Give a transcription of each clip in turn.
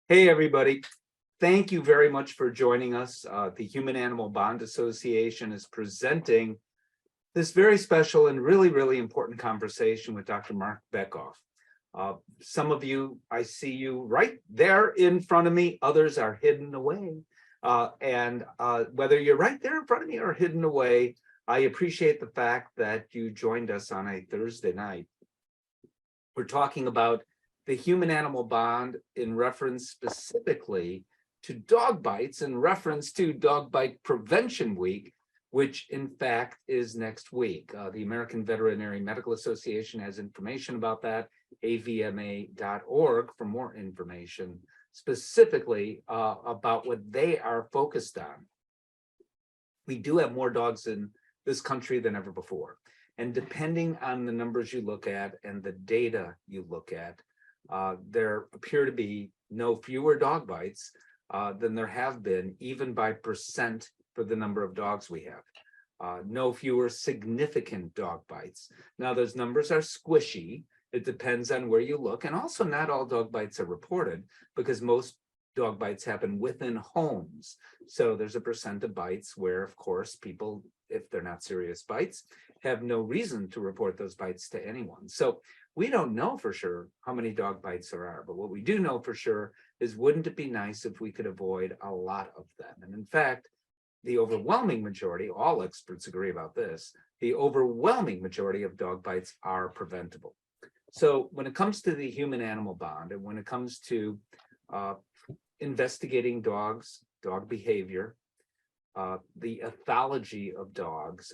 Hey, everybody. Thank you very much for joining us. The Human Animal Bond Association is presenting this very special and really important conversation with Dr. Marc Bekoff. Some of you, I see you right there in front of me. Others are hidden away. Whether you're right there in front of me or hidden away, I appreciate the fact that you joined us on a Thursday night. We're talking about the human-animal bond in reference specifically to dog bites, in reference to Dog Bite Prevention Week, which in fact is next week. The American Veterinary Medical Association has information about that, avma.org, for more information specifically about what they are focused on. We do have more dogs in this country than ever before. And depending on the numbers you look at and the data you look at, there appear to be no fewer dog bites than there have been, even by percent for the number of dogs we have. No fewer significant dog bites. Now, those numbers are squishy. It depends on where you look. And also, not all dog bites are reported because most dog bites happen within homes. So there's a percent of bites where, of course, people, if they're not serious bites, have no reason to report those bites to anyone. So we don't know for sure how many dog bites there are, but what we do know for sure is, wouldn't it be nice if we could avoid a lot of them? And in fact, the overwhelming majority, all experts agree about this, the overwhelming majority of dog bites are preventable. So when it comes to the human-animal bond, and when it comes to investigating dogs, dog behavior, the ethology of dogs,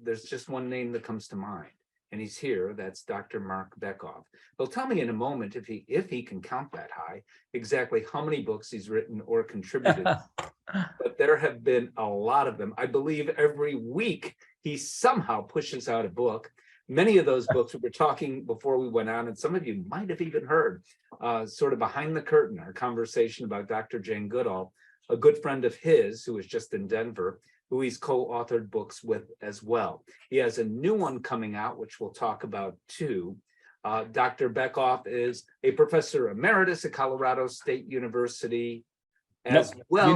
there's just one name that comes to mind, and he's here. That's Dr. Marc Bekoff. He'll tell me in a moment, if he can count that high, exactly how many books he's written or contributed. But there have been a lot of them. I believe every week he somehow pushes out a book. Many of those books, we were talking before we went on, and some of you might have even heard, sort of behind the curtain, our conversation about Dr. Jane Goodall, a good friend of his who was just in Denver, who he's co-authored books with as well. He has a new one coming out, which we'll talk about too. Dr. Bekoff is a professor emeritus at Colorado State University as well.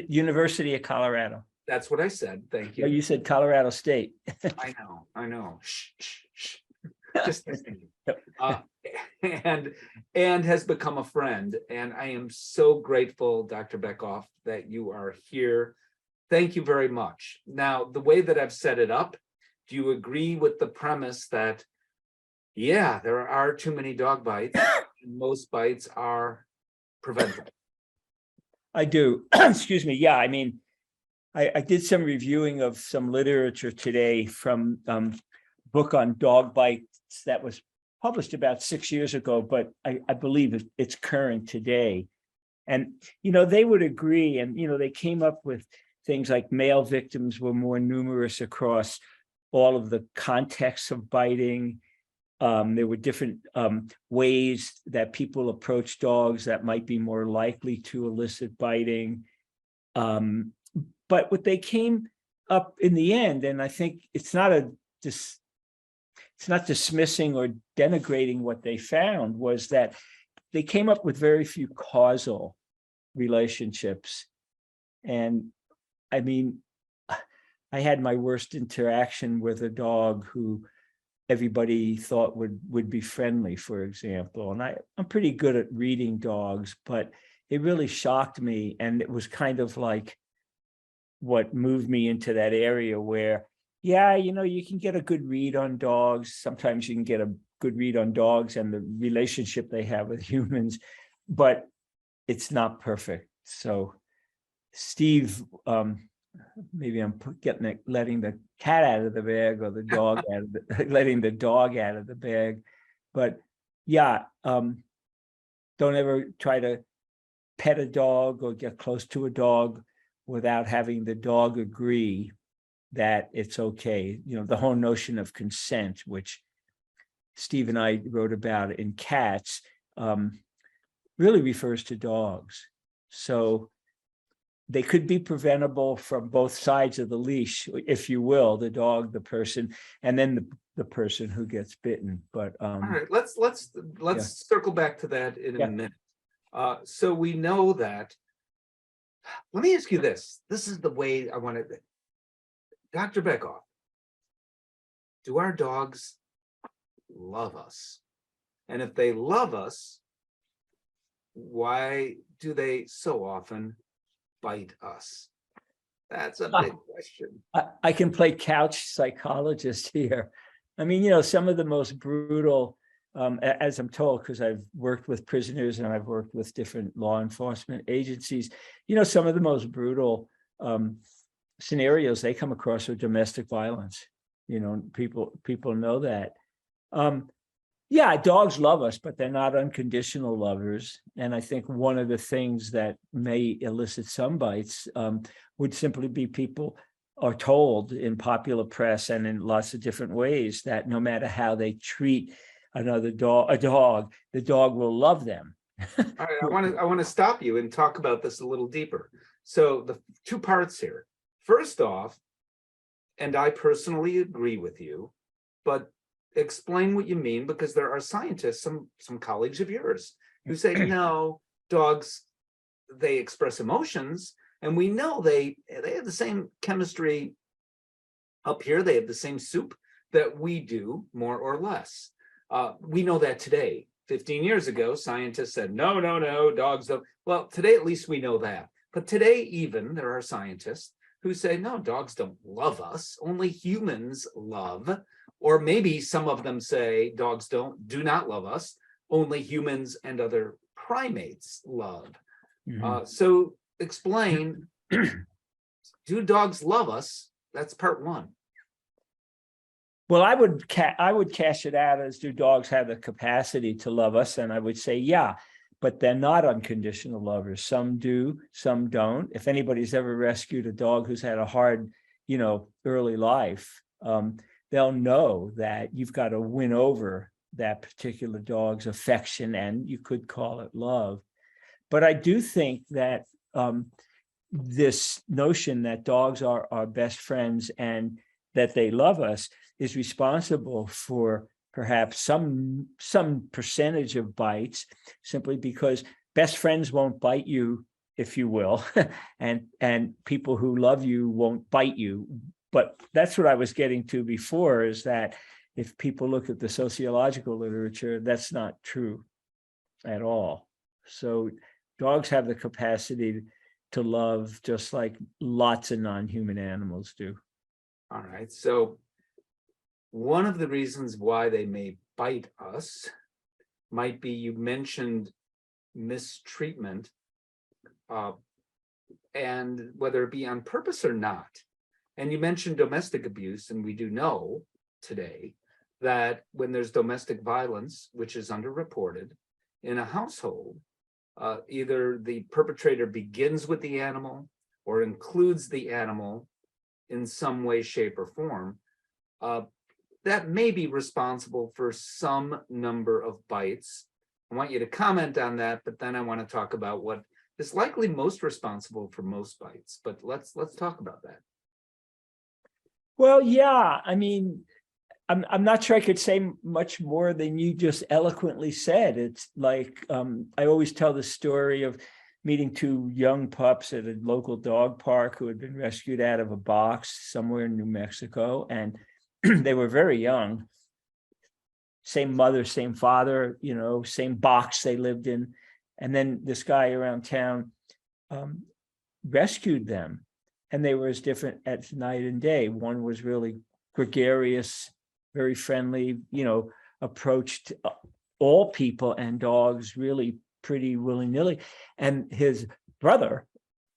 University of Colorado. That's what I said. Thank you. No, you said Colorado State. I know. Shh. Just thinking. And has become a friend. And I am so grateful, Dr. Bekoff, that you are here. Thank you very much. Now, the way that I've set it up, do you agree with the premise that, yeah, there are too many dog bites, and most bites are preventable? I do. Excuse me. Yeah, I mean, I did some reviewing of some literature today from book on dog bites that was published about 6 years ago, but I believe it's current today. And, they would agree, and, they came up with things like male victims were more numerous across all of the contexts of biting. There were different ways that people approach dogs that might be more likely to elicit biting. But what they came up in the end, and I think it's not dismissing or denigrating what they found, was that they came up with very few causal relationships. And I mean, I had my worst interaction with a dog who everybody thought would be friendly, for example. And I'm pretty good at reading dogs, but it really shocked me. And it was kind of like what moved me into that area where, yeah, you can get a good read on dogs. Sometimes you can get a good read on dogs and the relationship they have with humans, but it's not perfect. So Steve, maybe I'm letting the cat out of the bag, or the dog letting the dog out of the bag. But yeah, don't ever try to pet a dog or get close to a dog without having the dog agree that it's okay. The whole notion of consent, which Steve and I wrote about in Cats, really refers to dogs. So they could be preventable from both sides of the leash, if you will, the dog, the person, and then the person who gets bitten. But all right, let's circle back to that in a minute. So we know that. Let me ask you this. This is the way I want to, Dr. Bekoff, do our dogs love us? And if they love us, why do they so often bite us? That's a big question. I can play couch psychologist here. I mean, some of the most brutal, as I'm told, because I've worked with prisoners and I've worked with different law enforcement agencies, some of the most brutal scenarios they come across are domestic violence. People know that. Yeah, dogs love us, but they're not unconditional lovers. And I think one of the things that may elicit some bites would simply be people are told in popular press and in lots of different ways that no matter how they treat another dog, the dog will love them. All right, I want to stop you and talk about this a little deeper. So the two parts here. First off, and I personally agree with you, but explain what you mean, because there are scientists, some colleagues of yours, who say no, dogs, they express emotions, and we know they have the same chemistry up here. They have the same soup that we do, more or less. We know that today. 15 years ago, scientists said, no, dogs don't. Well, today, at least we know that. But today, even, there are scientists who say, no, dogs don't love us. Only humans love. Or maybe some of them say dogs do not love us. Only humans and other primates love. So explain, do dogs love us? That's part one. Well, I would cash it out as, do dogs have the capacity to love us? And I would say, yeah, but they're not unconditional lovers. Some do, some don't. If anybody's ever rescued a dog who's had a hard, early life, they'll know that you've got to win over that particular dog's affection, and you could call it love. But I do think that this notion that dogs are our best friends and that they love us is responsible for perhaps some percentage of bites, simply because best friends won't bite you, if you will, and people who love you won't bite you. But that's what I was getting to before, is that if people look at the sociological literature, that's not true at all. So dogs have the capacity to love just like lots of non-human animals do. All right. So one of the reasons why they may bite us might be, you mentioned mistreatment, and whether it be on purpose or not. And you mentioned domestic abuse, and we do know today that when there's domestic violence, which is underreported in a household, either the perpetrator begins with the animal or includes the animal in some way, shape, or form, that may be responsible for some number of bites. I want you to comment on that, but then I want to talk about what is likely most responsible for most bites. But let's talk about that. Well, yeah, I mean, I'm not sure I could say much more than you just eloquently said. It's like, I always tell the story of meeting two young pups at a local dog park who had been rescued out of a box somewhere in New Mexico. And they were very young, same mother, same father, same box they lived in. And then this guy around town rescued them. And they were as different as night and day. One was really gregarious, very friendly, approached all people and dogs really pretty willy-nilly. And his brother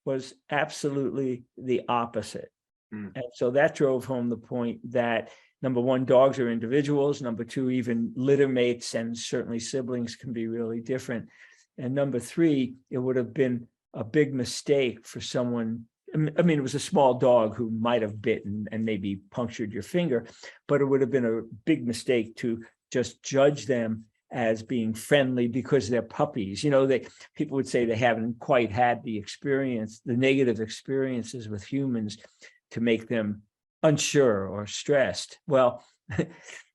was absolutely the opposite. And so that drove home the point that, number one, dogs are individuals. Number two, even litter mates and certainly siblings can be really different. And number three, it would have been a big mistake for someone. I mean, it was a small dog who might have bitten and maybe punctured your finger, but it would have been a big mistake to just judge them as being friendly because they're puppies. People would say they haven't quite had the negative experiences with humans to make them unsure or stressed. Well,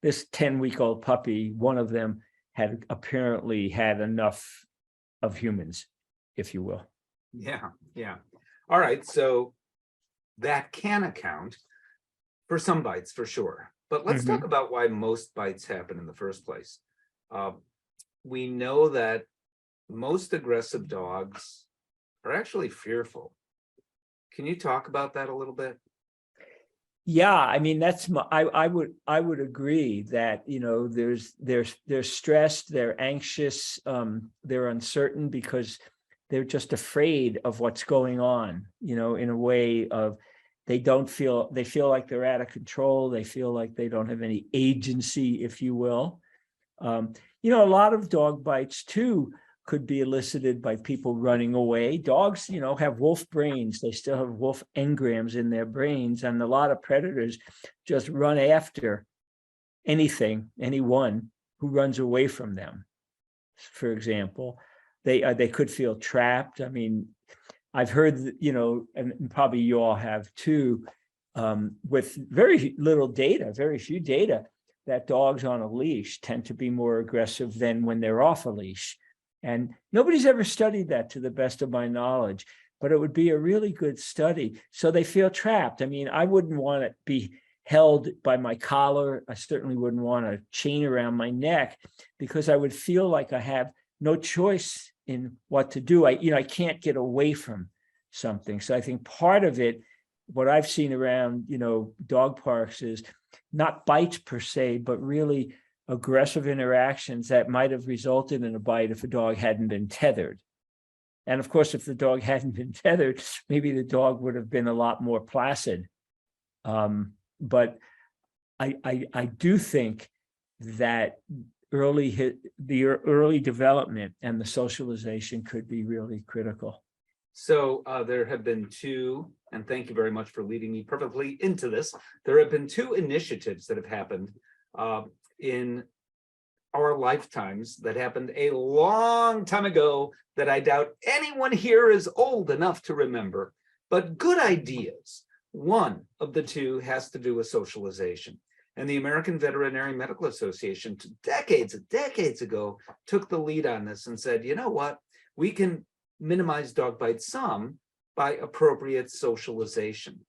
this 10-week-old puppy, one of them had apparently had enough of humans, if you will. Yeah, yeah. All right, so that can account for some bites for sure. But let's talk about why most bites happen in the first place. We know that most aggressive dogs are actually fearful. Can you talk about that a little bit? Yeah, I mean, that's my, I would agree that, you know, they're stressed, they're anxious, they're uncertain because they're just afraid of what's going on, you know, in a way of they feel like they're out of control. They feel like they don't have any agency, if you will. You know, a lot of dog bites too could be elicited by people running away. Dogs, you know, have wolf brains. They still have wolf engrams in their brains. And a lot of predators just run after anyone who runs away from them. For example, they could feel trapped. I mean, I've heard, you know, and probably you all have too, with very little data, very few data, that dogs on a leash tend to be more aggressive than when they're off a leash. And nobody's ever studied that to the best of my knowledge, but it would be a really good study. So they feel trapped. I mean, I wouldn't want to be held by my collar. I certainly wouldn't want a chain around my neck because I would feel like I have no choice in what to do. I can't get away from something. So I think part of it, what I've seen around, you know, dog parks is not bites per se, but really aggressive interactions that might have resulted in a bite if a dog hadn't been tethered. And of course, if the dog hadn't been tethered, maybe the dog would have been a lot more placid. But I do think that the early development and the socialization could be really critical. So there have been two, and thank you very much for leading me perfectly into this. There have been two initiatives that have happened in our lifetimes that happened a long time ago that I doubt anyone here is old enough to remember, but good ideas. One of the two has to do with socialization. And the American Veterinary Medical Association decades ago took the lead on this and said, you know what, we can minimize dog bites some by appropriate socialization.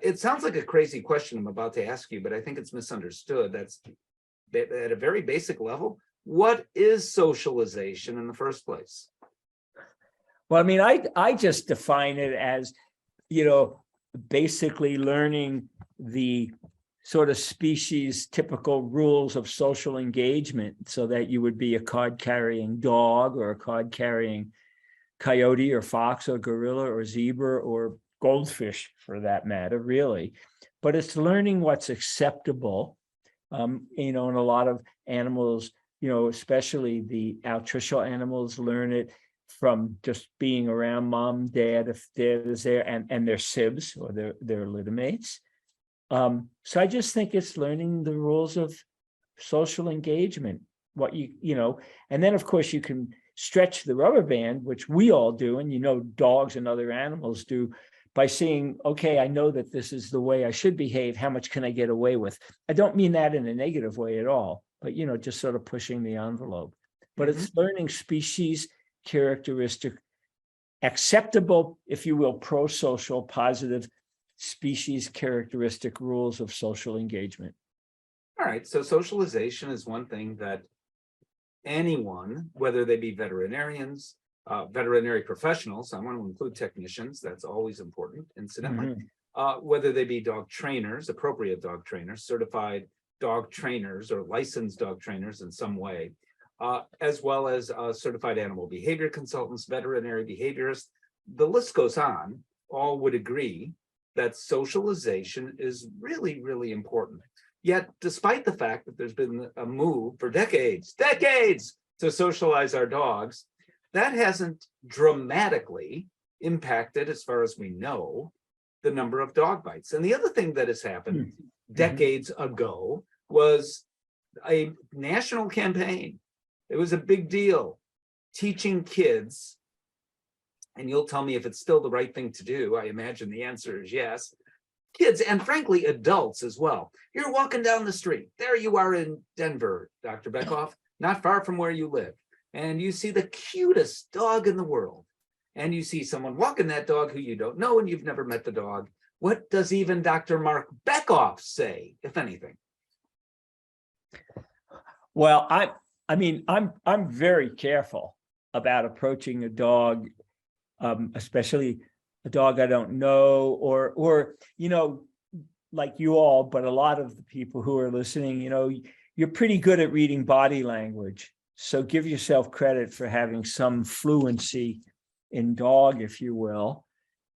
It sounds like a crazy question I'm about to ask you, but I think it's misunderstood. That's at a very basic level. What is socialization in the first place? Well, I mean, I just define it as, you know, basically learning the sort of species typical rules of social engagement so that you would be a card carrying dog or a card carrying coyote or fox or gorilla or zebra or goldfish for that matter, really. But it's learning what's acceptable. You know, and a lot of animals, you know, especially the altricial animals, learn it from just being around mom, dad, if dad is there, and their sibs or their littermates. So I just think it's learning the rules of social engagement, what you know, and then of course you can stretch the rubber band, which we all do, and you know, dogs and other animals do, by saying, okay, I know that this is the way I should behave. How much can I get away with? I don't mean that in a negative way at all, but, you know, just sort of pushing the envelope. But it's learning species characteristic, acceptable, if you will, pro-social, positive species characteristic rules of social engagement. All right, so socialization is one thing that anyone, whether they be veterinarians, veterinary professionals, I want to include technicians, that's always important, incidentally, whether they be dog trainers, appropriate dog trainers, certified dog trainers or licensed dog trainers in some way, as well as certified animal behavior consultants, veterinary behaviorists, the list goes on, all would agree that socialization is really, really important. Yet, despite the fact that there's been a move for decades to socialize our dogs, that hasn't dramatically impacted, as far as we know, the number of dog bites. And the other thing that has happened decades ago was a national campaign. It was a big deal, teaching kids, and you'll tell me if it's still the right thing to do. I imagine the answer is yes. Kids, and frankly, adults as well. You're walking down the street. There you are in Denver, Dr. Bekoff, not far from where you live. and you see the cutest dog in the world, and you see someone walking that dog who you don't know and you've never met the dog, what does even Dr. Marc Bekoff say, if anything? Well, I'm very careful about approaching a dog, especially a dog I don't know, or like you all, but a lot of the people who are listening, you're pretty good at reading body language. So give yourself credit for having some fluency in dog, if you will,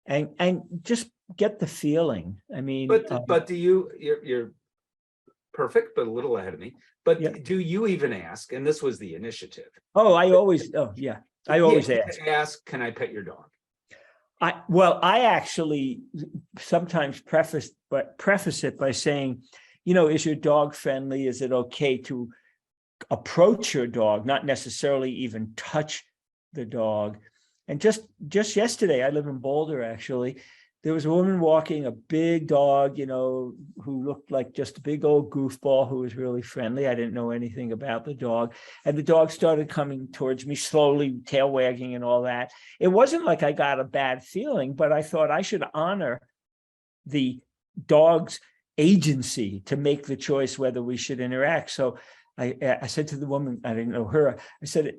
and just get the feeling. I mean, but do you're perfect, but a little ahead of me. But yeah. do you even ask? And this was the initiative. I always ask, can I pet your dog? I actually sometimes preface it by saying, is your dog friendly? Is it okay to approach your dog, not necessarily even touch the dog? And just yesterday, I live in Boulder, actually. There was a woman walking a big dog, who looked like just a big old goofball who was really friendly. I didn't know anything about the dog. And the dog started coming towards me slowly, tail wagging and all that. It wasn't like I got a bad feeling, but I thought I should honor the dog's agency to make the choice whether we should interact. So I said to the woman, I didn't know her, I said,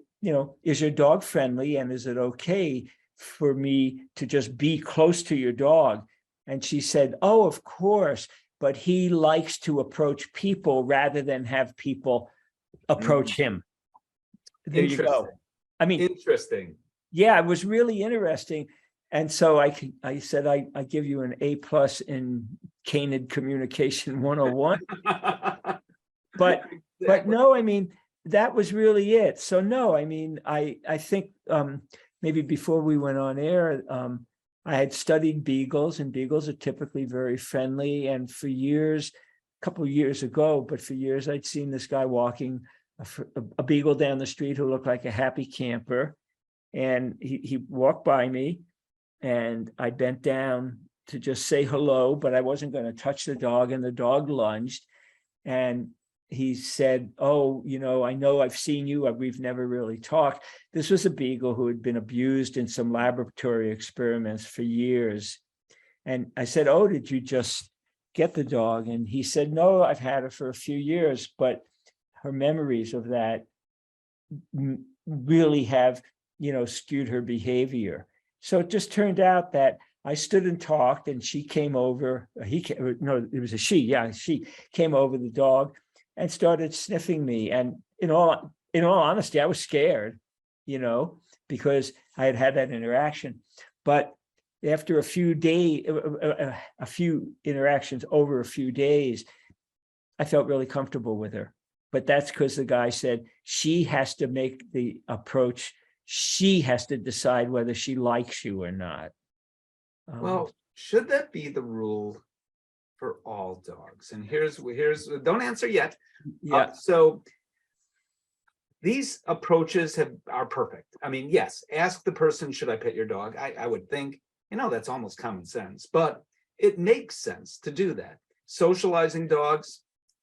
is your dog friendly, and is it okay for me to just be close to your dog? And she said, oh, of course, but he likes to approach people rather than have people approach him. There you go. I mean, interesting. Yeah, it was really interesting. And so I said, I give you an A+ in Canid Communication 101. But no, I mean, that was really it. So no, I mean, I think maybe before we went on air, I had studied beagles, and beagles are typically very friendly. And for years, a couple of years ago, but for years, I'd seen this guy walking a beagle down the street who looked like a happy camper. And he walked by me, and I bent down to just say hello, but I wasn't going to touch the dog, and the dog lunged. And he said, oh, I know I've seen you. We've never really talked. This was a beagle who had been abused in some laboratory experiments for years. And I said, oh, did you just get the dog? And he said, no, I've had her for a few years, but her memories of that really have, skewed her behavior. So it just turned out that I stood and talked, and she came over. It was a she. Yeah, she came over the dog and started sniffing me. And in all honesty, I was scared, because I had had that interaction. But after a few interactions over a few days, I felt really comfortable with her. But that's because the guy said she has to make the approach. She has to decide whether she likes you or not. Well, should that be the rule for all dogs? And here's don't answer yet. Yeah. So these approaches are perfect. I mean, yes, ask the person, should I pet your dog? I would think, that's almost common sense, but it makes sense to do that. Socializing dogs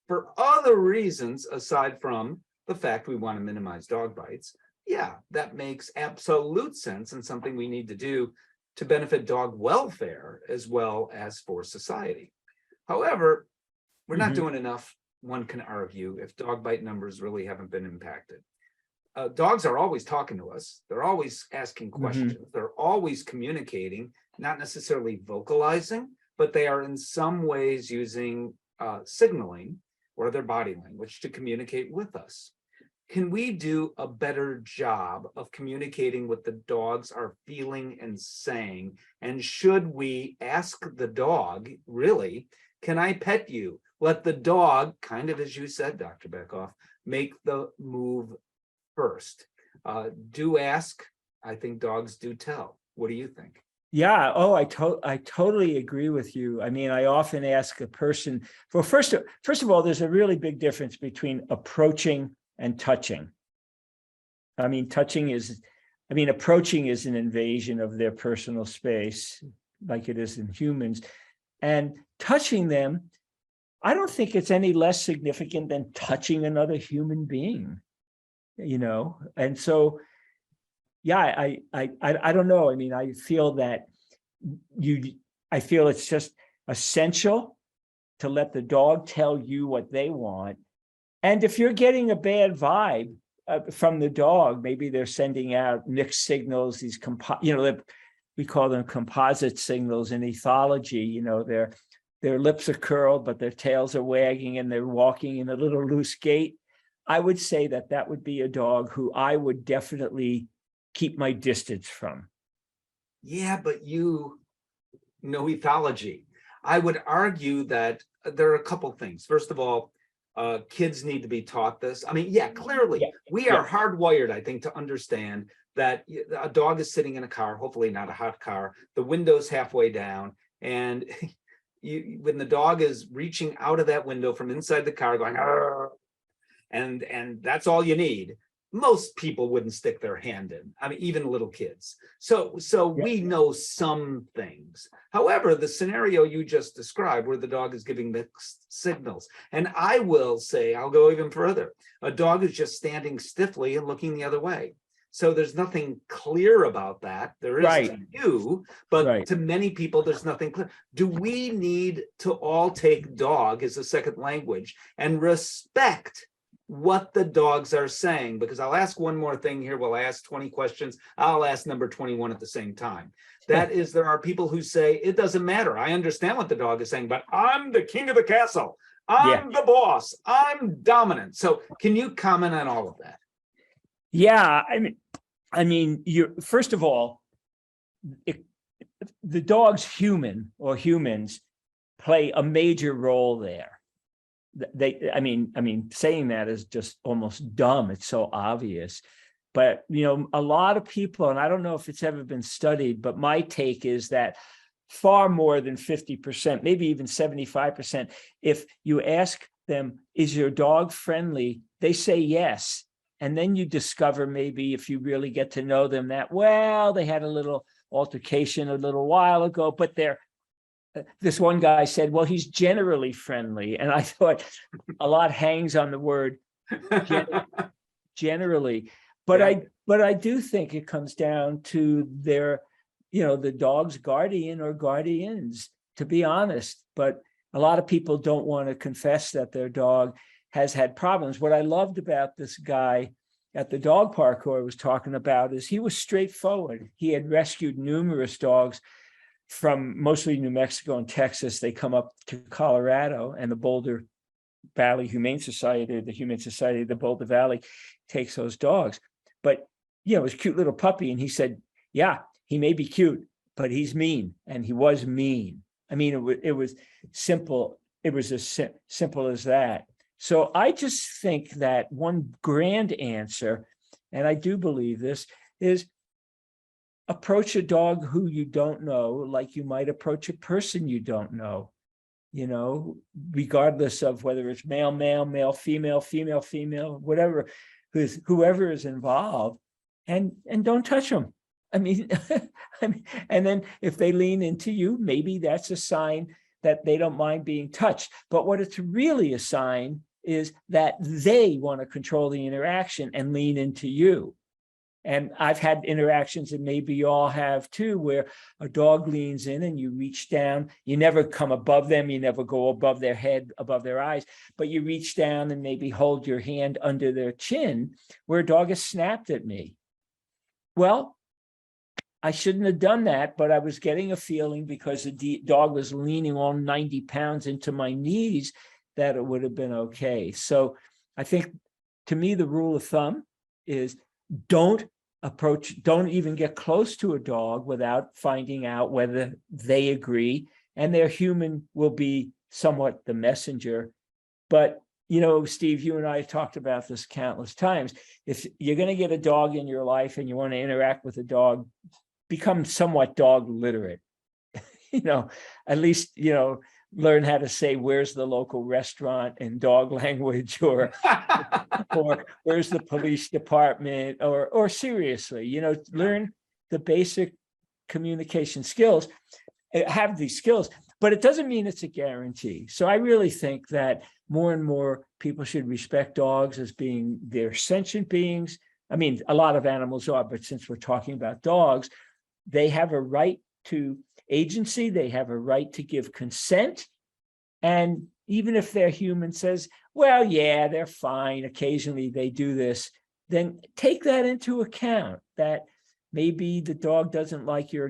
for other reasons, aside from the fact we want to minimize dog bites. Yeah, that makes absolute sense, and something we need to do to benefit dog welfare as well as for society. However, we're not doing enough, one can argue, if dog bite numbers really haven't been impacted. Dogs are always talking to us. They're always asking questions. They're always communicating, not necessarily vocalizing, but they are in some ways using signaling or their body language to communicate with us. Can we do a better job of communicating what the dogs are feeling and saying? And should we ask the dog, really, can I pet you? Let the dog, kind of as you said, Dr. Bekoff, make the move first. Do ask. I think dogs do tell. What do you think? Yeah. Oh, I totally agree with you. I mean, I often ask a person, well, first of all, there's a really big difference between approaching and touching. I mean, approaching is an invasion of their personal space, like it is in humans. And touching them, I don't think it's any less significant than touching another human being. And so, yeah, I don't know. I mean, I feel that I feel it's just essential to let the dog tell you what they want. And if you're getting a bad vibe from the dog, maybe they're sending out mixed signals, these we call them composite signals in ethology. Their lips are curled, but their tails are wagging and they're walking in a little loose gait. I would say that would be a dog who I would definitely keep my distance from. Yeah, but you know ethology. I would argue that there are a couple things. First of all, kids need to be taught this. I mean, yeah, clearly we are hardwired, I think, to understand that a dog is sitting in a car, hopefully not a hot car, the window's halfway down, and when the dog is reaching out of that window from inside the car going, and that's all you need. Most people wouldn't stick their hand in. I mean, even little kids. So we know some things. However, the scenario you just described where the dog is giving mixed signals, and I will say, I'll go even further. A dog is just standing stiffly and looking the other way. So there's nothing clear about that. There is to you, but to many people, there's nothing clear. Do we need to all take dog as a second language and respect what the dogs are saying? Because I'll ask one more thing here. We'll ask 20 questions. I'll ask number 21 at the same time. That is, there are people who say, it doesn't matter. I understand what the dog is saying, but I'm the king of the castle. I'm the boss. I'm dominant. So can you comment on all of that? Yeah, I mean, first of all, the dog's humans play a major role there. I mean, saying that is just almost dumb. It's so obvious. But, a lot of people, and I don't know if it's ever been studied, but my take is that far more than 50%, maybe even 75%, if you ask them, is your dog friendly? They say yes. And then you discover, maybe if you really get to know them, that, well, they had a little altercation a little while ago, but this one guy said, well, he's generally friendly. And I thought a lot hangs on the word generally. But I do think it comes down to their, the dog's guardian or guardians, to be honest. But a lot of people don't want to confess that their dog has had problems. What I loved about this guy at the dog park who I was talking about is he was straightforward. He had rescued numerous dogs from mostly New Mexico and Texas. They come up to Colorado, and the Boulder Valley Humane Society, the Humane Society of the Boulder Valley, takes those dogs. But, it was a cute little puppy. And he said, yeah, he may be cute, but he's mean. And he was mean. I mean, it was simple. It was as simple as that. So I just think that one grand answer, and I do believe this, is approach a dog who you don't know like you might approach a person you don't know, regardless of whether it's male, male, female, female, whatever, whoever is involved, and don't touch them. I mean, and then if they lean into you, maybe that's a sign that they don't mind being touched. But what it's really a sign is that they want to control the interaction and lean into you. And I've had interactions, and maybe you all have too, where a dog leans in and you reach down. You never come above them. You never go above their head, above their eyes, but you reach down and maybe hold your hand under their chin, where a dog has snapped at me. Well, I shouldn't have done that, but I was getting a feeling, because the dog was leaning all 90 pounds into my knees, that it would have been okay. So I think, to me, the rule of thumb is don't even get close to a dog without finding out whether they agree, and their human will be somewhat the messenger. But, Steve, you and I have talked about this countless times. If you're going to get a dog in your life and you want to interact with a dog, become somewhat dog literate, at least, learn how to say, where's the local restaurant in dog language, or where's the police department, or seriously, learn the basic communication skills, have these skills. but it doesn't mean it's a guarantee. So I really think that more and more people should respect dogs as being they're sentient beings. I mean, a lot of animals are, but since we're talking about dogs, they have a right to agency. They have a right to give consent. And even if their human says, well, yeah, they're fine, occasionally they do this, then take that into account, that maybe the dog doesn't like your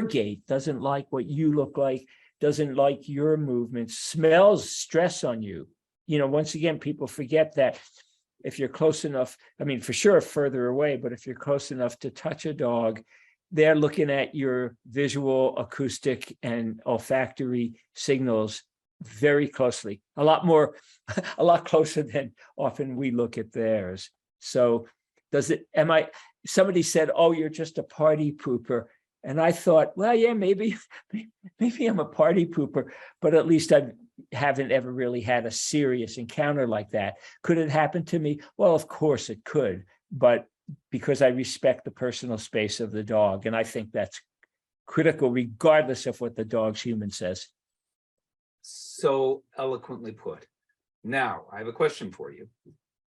gait, doesn't like what you look like, doesn't like your movements, smells stress on you. Once again, people forget that if you're close enough, I mean, for sure, further away, but if you're close enough to touch a dog, they're looking at your visual, acoustic, and olfactory signals very closely, a lot closer than often we look at theirs. So somebody said, oh, you're just a party pooper. And I thought, well, yeah, maybe I'm a party pooper, but at least I haven't ever really had a serious encounter like that. Could it happen to me? Well, of course it could, but because I respect the personal space of the dog. And I think that's critical, regardless of what the dog's human says. So eloquently put. Now, I have a question for you.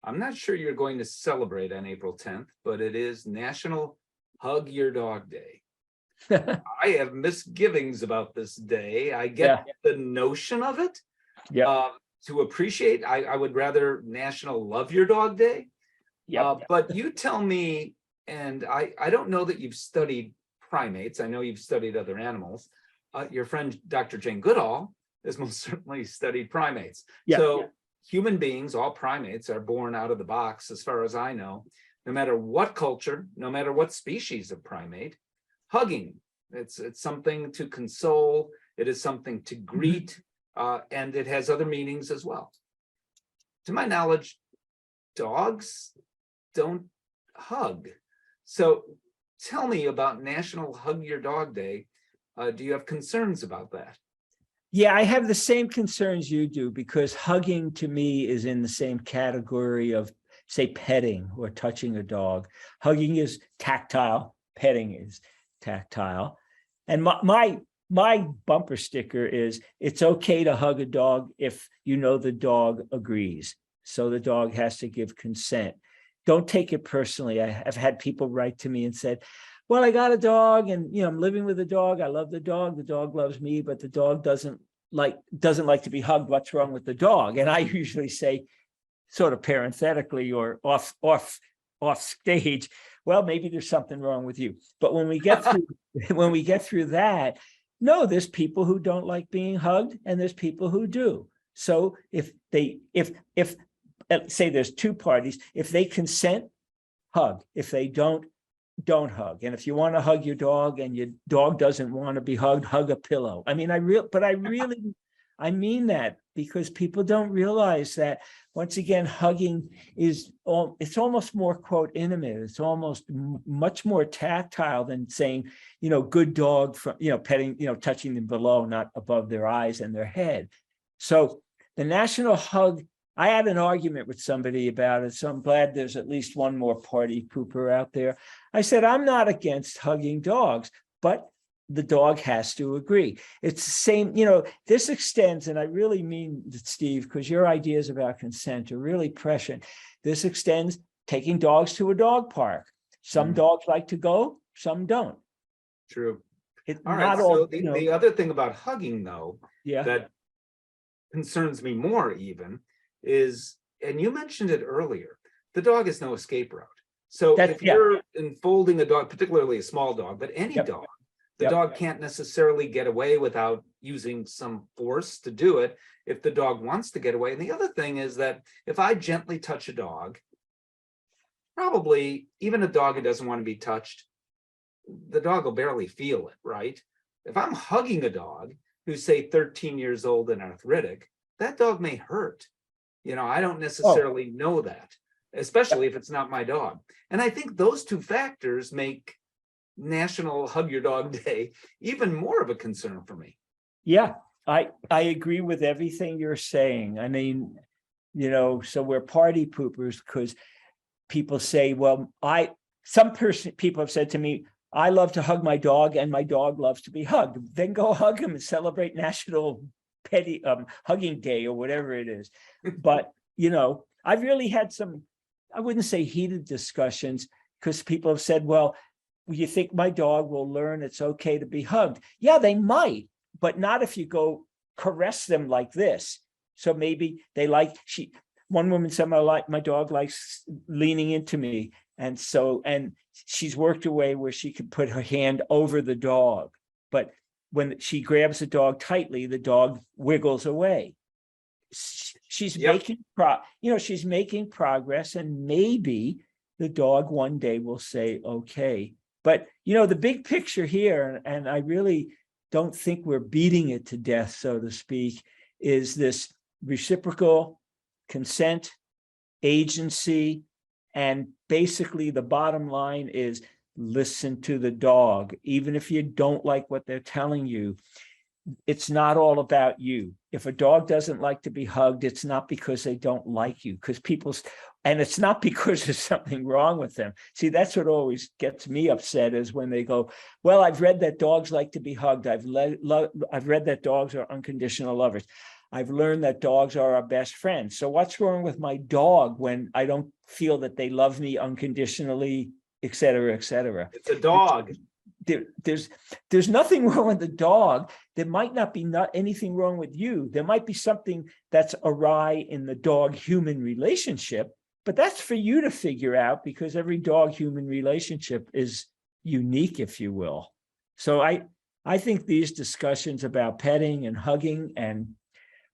I'm not sure you're going to celebrate on April 10th, but it is National Hug Your Dog Day. I have misgivings about this day. I get the notion of it. To appreciate, I would rather National Love Your Dog Day. But you tell me, and I don't know that you've studied primates. I know you've studied other animals. Your friend, Dr. Jane Goodall, has most certainly studied primates. Human beings, all primates, are born out of the box, as far as I know, no matter what culture, no matter what species of primate, hugging. It's something to console. It is something to greet, and it has other meanings as well. To my knowledge, dogs don't hug. So tell me about National Hug Your Dog Day. Do you have concerns about that? Yeah, I have the same concerns you do, because hugging to me is in the same category of, say, petting or touching a dog. Hugging is tactile, petting is tactile. And my bumper sticker is, it's okay to hug a dog if you know the dog agrees. So the dog has to give consent. Don't take it personally. I've had people write to me and said, well, I got a dog and, I'm living with a dog. I love the dog loves me, but the dog doesn't like to be hugged. What's wrong with the dog? And I usually say, sort of parenthetically or off stage, well, maybe there's something wrong with you. But when we get through that, no, there's people who don't like being hugged and there's people who do. So if say there's two parties, if they consent, hug. If they don't hug. And if you want to hug your dog and your dog doesn't want to be hugged, hug a pillow. I mean, I mean that, because people don't realize that, once again, hugging it's almost more, quote, intimate. It's almost much more tactile than saying, good dog, from, petting, touching them below, not above their eyes and their head. So the National Hug, I had an argument with somebody about it, so I'm glad there's at least one more party pooper out there. I said, I'm not against hugging dogs, but the dog has to agree. It's the same, this extends, and I really mean it, Steve, because your ideas about consent are really prescient. This extends taking dogs to a dog park. Some dogs like to go, some don't. True. All right, so the other thing about hugging, though, yeah, that concerns me more even, is, and you mentioned it earlier, the dog is no escape route. So if you're enfolding a dog, particularly a small dog, but any dog, the dog can't necessarily get away without using some force to do it if the dog wants to get away. And the other thing is that if I gently touch a dog, probably even a dog who doesn't want to be touched, the dog will barely feel it, right? If I'm hugging a dog who's, say, 13 years old and arthritic, that dog may hurt. I don't necessarily know that, especially if it's not my dog. And I think those two factors make National Hug Your Dog Day even more of a concern for me. Yeah, I agree with everything you're saying. I mean, so we're party poopers because people say, well, people have said to me, I love to hug my dog and my dog loves to be hugged. Then go hug him and celebrate National Petty Hugging Day or whatever it is. But, I've really had some, I wouldn't say heated discussions, because people have said, well, you think my dog will learn it's okay to be hugged? Yeah, they might, but not if you go caress them like this. So maybe they one woman said, my dog likes leaning into me. And she's worked a way where she could put her hand over the dog. But when she grabs the dog tightly, the dog wiggles away. She's making she's making progress, and maybe the dog one day will say, okay. But, the big picture here, and I really don't think we're beating it to death, so to speak, is this reciprocal consent, agency, and basically the bottom line is listen to the dog. Even if you don't like what they're telling you, it's not all about you. If a dog doesn't like to be hugged, it's not because they don't like you, and it's not because there's something wrong with them. See, that's what always gets me upset, is when they go, well, I've read that dogs like to be hugged. I've read that dogs are unconditional lovers. I've learned that dogs are our best friends. So what's wrong with my dog when I don't feel that they love me unconditionally, et cetera, et cetera? It's a dog. There's nothing wrong with the dog. There might not be anything wrong with you. There might be something that's awry in the dog-human relationship, but that's for you to figure out, because every dog-human relationship is unique, if you will. So I think these discussions about petting and hugging and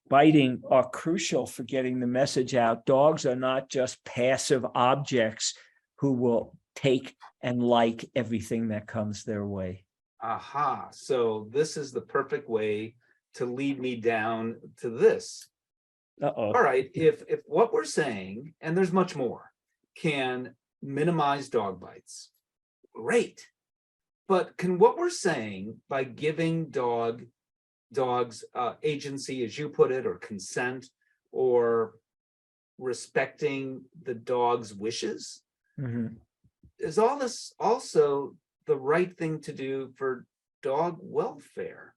biting are crucial for getting the message out. Dogs are not just passive objects who will take and like everything that comes their way. Aha. So this is the perfect way to lead me down to this. Uh-oh. All right. If what we're saying, and there's much more, can minimize dog bites, great. But can what we're saying by giving dogs agency, as you put it, or consent, or respecting the dog's wishes, is all this also the right thing to do for dog welfare?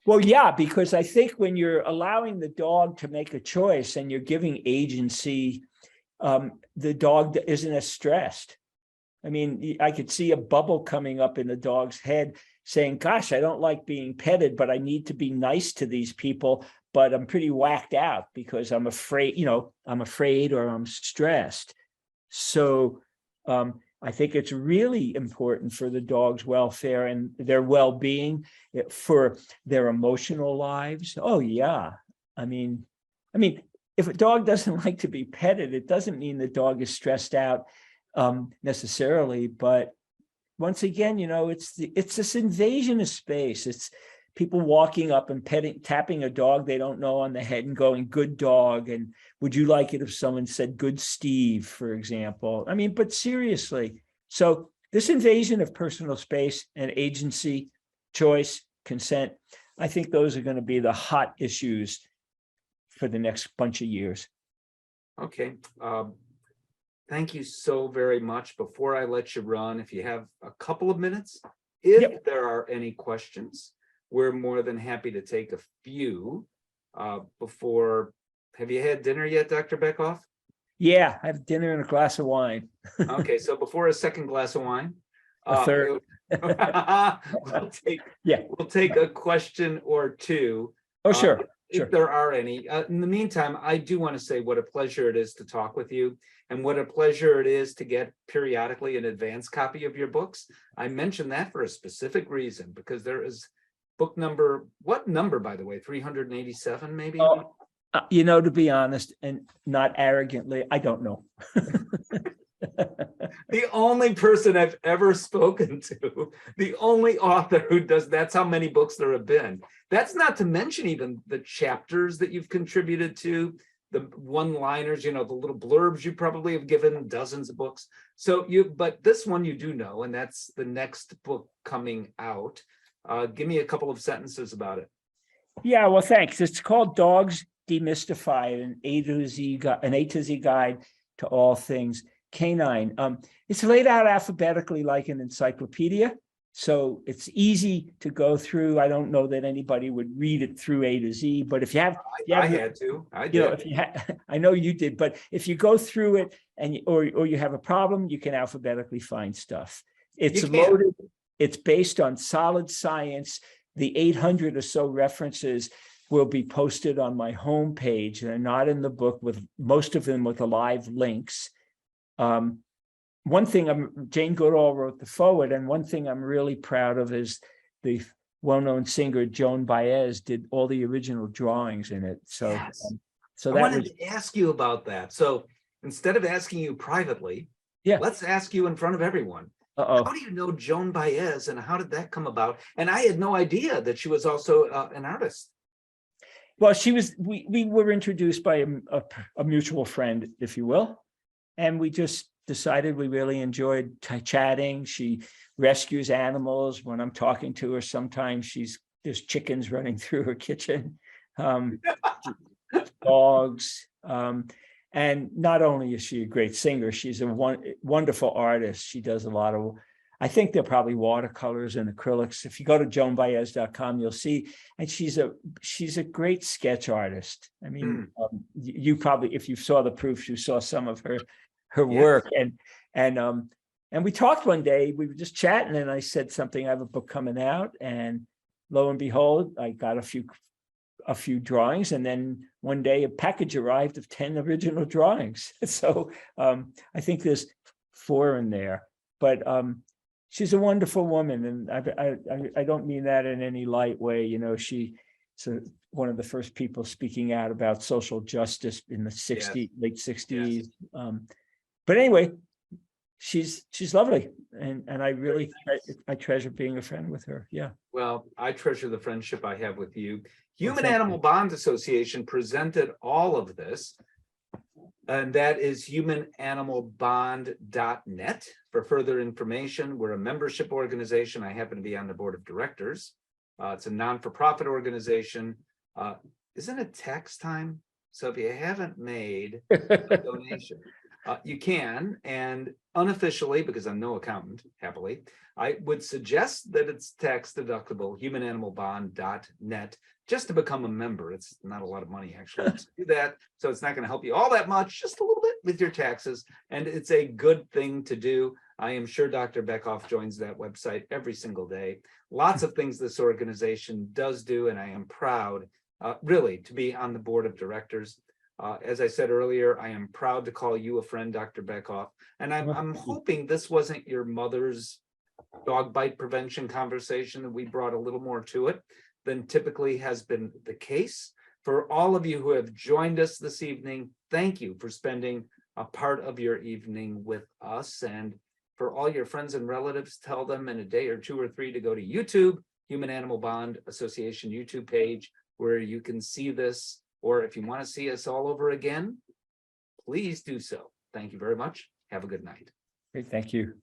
Well, yeah, because I think when you're allowing the dog to make a choice and you're giving agency, the dog isn't as stressed. I mean, I could see a bubble coming up in the dog's head saying, gosh, I don't like being petted, but I need to be nice to these people, but I'm pretty whacked out because I'm afraid, or I'm stressed. So I think it's really important for the dog's welfare and their well-being, for their emotional lives. Oh, yeah. I mean, if a dog doesn't like to be petted, it doesn't mean the dog is stressed out necessarily. But once again, it's this invasion of space. It's people walking up and tapping a dog they don't know on the head and going, good dog. And would you like it if someone said, good Steve, for example? I mean, but seriously. So this invasion of personal space and agency, choice, consent, I think those are going to be the hot issues for the next bunch of years. Okay. Thank you so very much. Before I let you run, if you have a couple of minutes, if there are any questions, we're more than happy to take a few before. Have you had dinner yet, Dr. Bekoff? Yeah, I have dinner and a glass of wine. Okay, so before a second glass of wine, A third. we'll take a question or two. Oh, sure. If there are any. In the meantime, I do want to say what a pleasure it is to talk with you, and what a pleasure it is to get periodically an advance copy of your books. I mentioned that for a specific reason, because there is book number, what number, by the way, 387 maybe? Oh, to be honest, and not arrogantly, I don't know. The only person I've ever spoken to, the only author who does, that's how many books there have been. That's not to mention even the chapters that you've contributed to, the one-liners, the little blurbs you probably have given dozens of books. So but this one you do know, and that's the next book coming out. Give me a couple of sentences about it. Yeah, well, thanks. It's called Dogs Demystified, an A to Z guide to all things canine. It's laid out alphabetically like an encyclopedia. So it's easy to go through. I don't know that anybody would read it through A to Z, but if you have, I had to, I you know, did. if you I know you did, but if you go through it and or you have a problem, you can alphabetically find stuff. It's You can. loaded. It's based on solid science. The 800 or so references will be posted on my homepage. They're not in the book, with most of them with the live links. One thing Jane Goodall wrote the forward, and one thing I'm really proud of is the well-known singer Joan Baez did all the original drawings in it. So, Yes. so I that wanted was, to ask you about that. So instead of asking you privately, yeah. let's ask you in front of everyone. Uh-oh. How do you know Joan Baez, and how did that come about? And I had no idea that she was also an artist. Well, she was, we were introduced by a mutual friend, if you will. And we just decided we really enjoyed chatting. She rescues animals. When I'm talking to her, sometimes there's chickens running through her kitchen, dogs. And not only is she a great singer, she's a wonderful artist. She does a lot of, I think they're probably watercolors and acrylics. If you go to joanbaez.com, you'll see, and she's a great sketch artist. I mean, you probably, if you saw the proofs, you saw some of her work. And we talked one day, we were just chatting, and I said something, I have a book coming out, and lo and behold, I got a few drawings, and then one day a package arrived of 10 original drawings. So I think there's 4 in there, but she's a wonderful woman, and I don't mean that in any light way. You know, she's one of the first people speaking out about social justice in the late 60s. Yes. But anyway, she's lovely, and I really I treasure being a friend with her. Yeah. Well, I treasure the friendship I have with you. Human thank Animal Bond Association presented all of this, and that is humananimalbond.net for further information. We're a membership organization. I happen to be on the board of directors. It's a non-for-profit organization. Isn't it tax time? So if you haven't made a donation, you can, and unofficially, because I'm no accountant, happily, I would suggest that it's tax deductible, humananimalbond.net, just to become a member. It's not a lot of money, actually, to do that. So it's not going to help you all that much, just a little bit with your taxes. And it's a good thing to do. I am sure Dr. Bekoff joins that website every single day. Lots of things this organization does do, and I am proud, really, to be on the board of directors. As I said earlier, I am proud to call you a friend, Dr. Bekoff. And I'm hoping this wasn't your mother's dog bite prevention conversation, that we brought a little more to it than typically has been the case. For all of you who have joined us this evening, thank you for spending a part of your evening with us. And for all your friends and relatives, tell them in a day or 2 or 3 to go to YouTube, Human Animal Bond Association YouTube page, where you can see this. Or if you want to see us all over again, please do so. Thank you very much. Have a good night. Great, thank you.